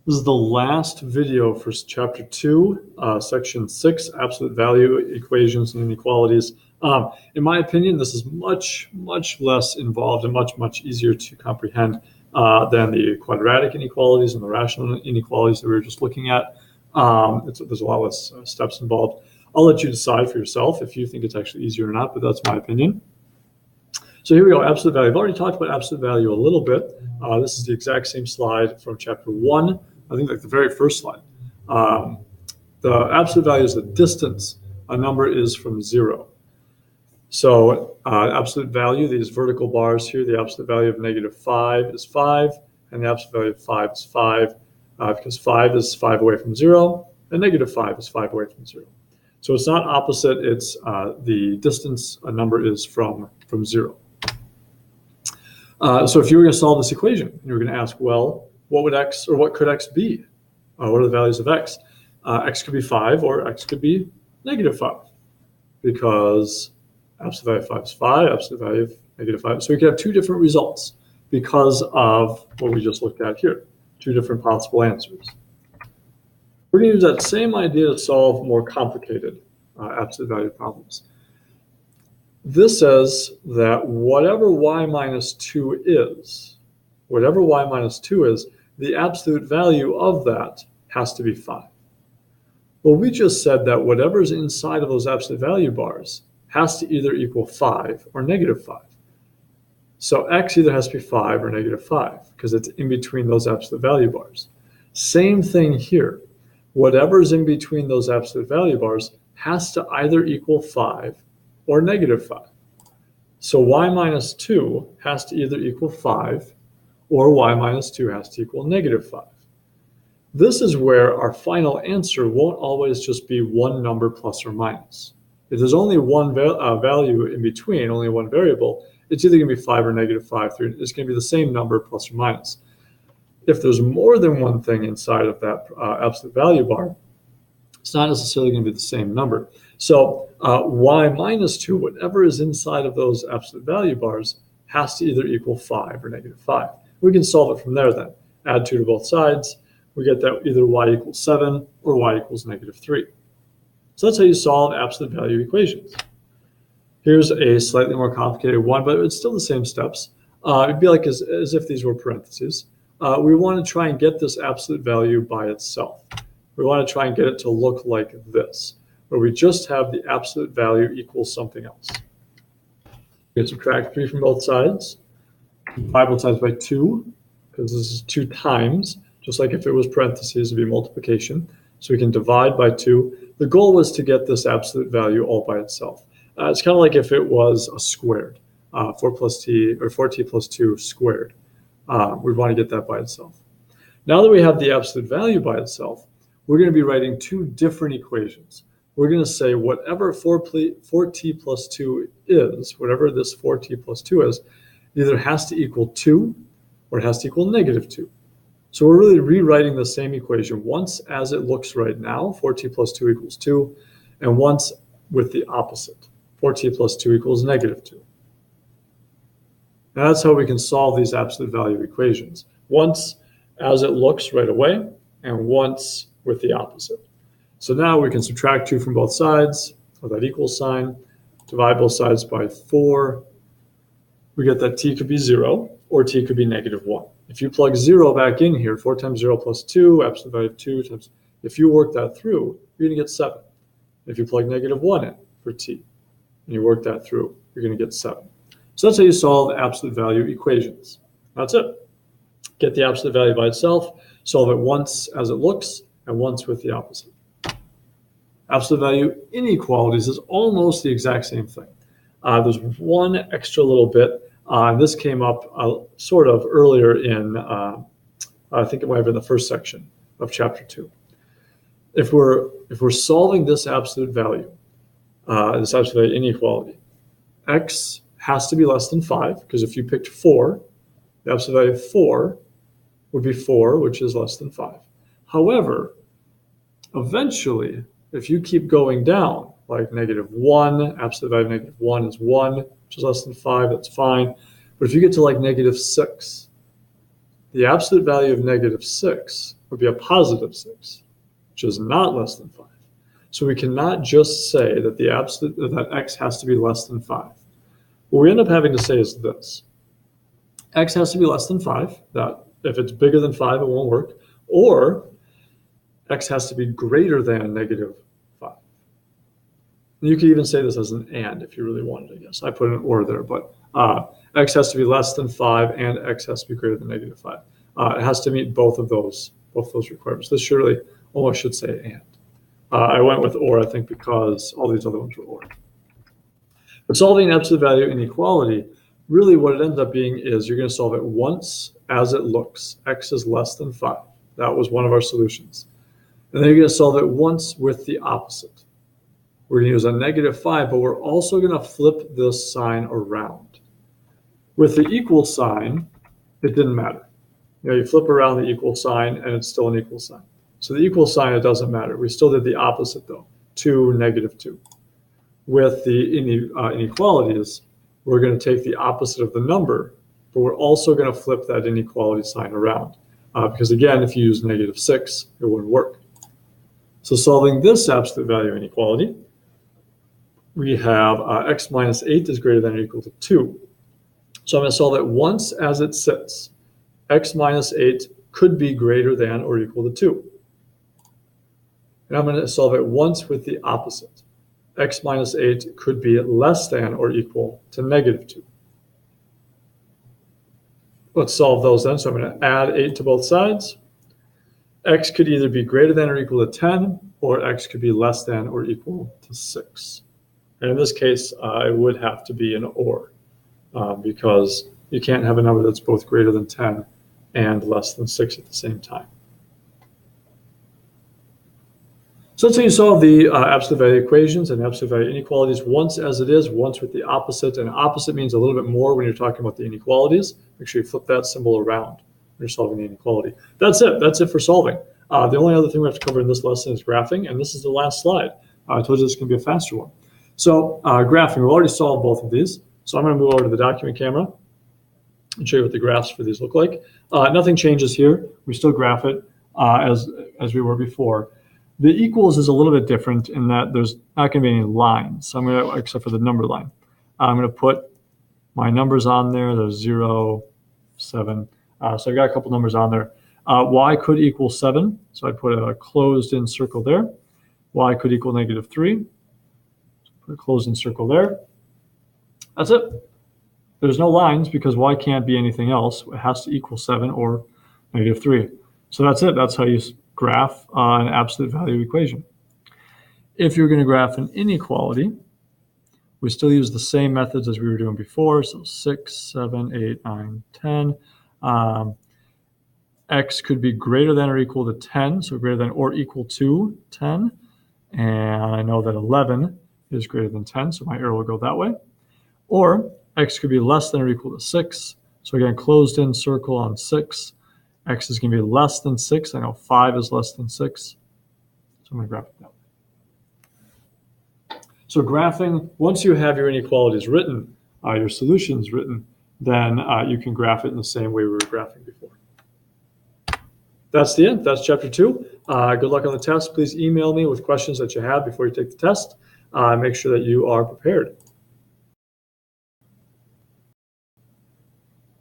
This is the last video for chapter 2, section 6, absolute value equations and inequalities. In my opinion, this is much less involved and much easier to comprehend than the quadratic inequalities and the rational inequalities that we were just looking at. There's a lot less steps involved. I'll let you decide for yourself if you think it's actually easier or not, but that's my opinion. So here we go, absolute value. I've already talked about absolute value a little bit. This is the exact same slide from chapter 1. I think like the very first slide. The absolute value is the distance a number is from 0. So absolute value, these vertical bars here, the absolute value of -5 is 5, and the absolute value of 5 is 5, because 5 is 5 away from 0, and -5 is 5 away from 0. So it's not opposite, it's the distance a number is from 0. So if you were going to solve this equation, you were going to ask, well, what would x, or what could x be? What are the values of x? X could be 5, or x could be -5, because absolute value of 5 is 5, absolute value of -5. So we could have two different results because of what we just looked at here, two different possible answers. We're going to use that same idea to solve more complicated absolute value problems. This says that whatever y minus 2 is, the absolute value of that has to be 5. Well, we just said that whatever's inside of those absolute value bars has to either equal 5 or -5. So x either has to be 5 or -5 because it's in between those absolute value bars. Same thing here. Whatever's in between those absolute value bars has to either equal 5 or -5. So y minus 2 has to either equal 5 or y minus 2 has to equal -5. This is where our final answer won't always just be one number plus or minus. If there's only one value in between, only one variable, it's either going to be 5 or -5. It's going to be the same number plus or minus. If there's more than one thing inside of that absolute value bar, it's not necessarily going to be the same number. So y minus 2, whatever is inside of those absolute value bars, has to either equal 5 or -5. We can solve it from there then. Add 2 to both sides. We get that either y equals 7 or y equals -3. So that's how you solve absolute value equations. Here's a slightly more complicated one, but it's still the same steps. It'd be like as if these were parentheses. We want to try and get this absolute value by itself. We want to try and get it to look like this, where we just have the absolute value equals something else. We can subtract 3 from both sides. Divide both sides by 2, because this is 2 times, just like if it was parentheses, it'd be multiplication. So we can divide by 2. The goal was to get this absolute value all by itself. It's kind of like if it was a squared, 4 plus t, or 4t plus 2 squared. We'd want to get that by itself. Now that we have the absolute value by itself, we're going to be writing 2 different equations. We're going to say whatever 4t plus 2 is, whatever this 4t plus 2 is, either has to equal 2 or it has to equal -2. So we're really rewriting the same equation once as it looks right now, 4t plus 2 equals 2, and once with the opposite, 4t plus 2 equals -2. And that's how we can solve these absolute value equations. Once as it looks right away, and once with the opposite. So now we can subtract 2 from both sides with that equal sign, divide both sides by 4. We get that t could be 0 or t could be -1. If you plug 0 back in here, 4 times 0 plus 2, absolute value of 2 times, if you work that through, you're going to get 7. If you plug -1 in for t, and you work that through, you're going to get 7. So that's how you solve absolute value equations. That's it. Get the absolute value by itself, solve it once as it looks, and once with the opposite. Absolute value inequalities is almost the exact same thing. There's one extra little bit. This came up sort of earlier in, I think it might have been the first section of chapter 2. If we're solving this absolute value inequality, x has to be less than 5, because if you picked 4, the absolute value of 4 would be 4, which is less than 5. However, eventually, if you keep going down, like -1, absolute value of -1 is 1, which is less than 5, that's fine. But if you get to like -6, the absolute value of -6 would be a +6, which is not less than 5. So we cannot just say that that x has to be less than 5. What we end up having to say is this. X has to be less than 5. That if it's bigger than 5, it won't work. Or x has to be greater than -5. You could even say this as an and if you really wanted, I guess. I put an or there, but x has to be less than 5 and x has to be greater than -5. It has to meet both of those requirements. This surely almost should say and. I went with or, I think, because all these other ones were or. But solving an absolute value inequality, really what it ends up being is you're going to solve it once as it looks. X is less than 5. That was one of our solutions. And then you're going to solve it once with the opposite. We're going to use a -5, but we're also going to flip this sign around. With the equal sign, it didn't matter. You flip around the equal sign and it's still an equal sign. So the equal sign, it doesn't matter. We still did the opposite though, 2, -2. With the inequalities, we're going to take the opposite of the number, but we're also going to flip that inequality sign around. Because again, if you use -6, it wouldn't work. So solving this absolute value inequality, we have x minus 8 is greater than or equal to 2. So I'm going to solve it once as it sits. X minus 8 could be greater than or equal to 2. And I'm going to solve it once with the opposite. X minus 8 could be less than or equal to -2. Let's solve those then. So I'm going to add 8 to both sides. X could either be greater than or equal to 10, or x could be less than or equal to 6. And in this case, it would have to be an or, because you can't have a number that's both greater than 10 and less than 6 at the same time. So that's how you solve the absolute value equations and absolute value inequalities once as it is, once with the opposite. And opposite means a little bit more when you're talking about the inequalities. Make sure you flip that symbol around when you're solving the inequality. That's it. That's it for solving. The only other thing we have to cover in this lesson is graphing, and this is the last slide. I told you this is going to be a faster one. So graphing, we've already solved both of these. So I'm going to move over to the document camera and show you what the graphs for these look like. Nothing changes here. We still graph it as we were before. The equals is a little bit different in that there's not going to be any lines. So I'm going to, except for the number line, I'm going to put my numbers on there. There's 0, 7. So I've got a couple numbers on there. Y could equal 7. So I put a closed in circle there. Y could equal -3. So put a closed in circle there. That's it. There's no lines because y can't be anything else. It has to equal 7 or -3. So that's it. That's how you graph an absolute value equation. If you're going to graph an inequality, we still use the same methods as we were doing before. So 6, 7, 8, 9, 10. X could be greater than or equal to 10, so greater than or equal to 10. And I know that 11 is greater than 10, so my arrow will go that way. Or x could be less than or equal to 6. So again, closed in circle on 6. X is going to be less than 6. I know 5 is less than 6. So I'm going to graph it that way. So graphing, once you have your inequalities written, your solutions written, then you can graph it in the same way we were graphing before. That's the end. That's chapter 2. Good luck on the test. Please email me with questions that you have before you take the test. Make sure that you are prepared.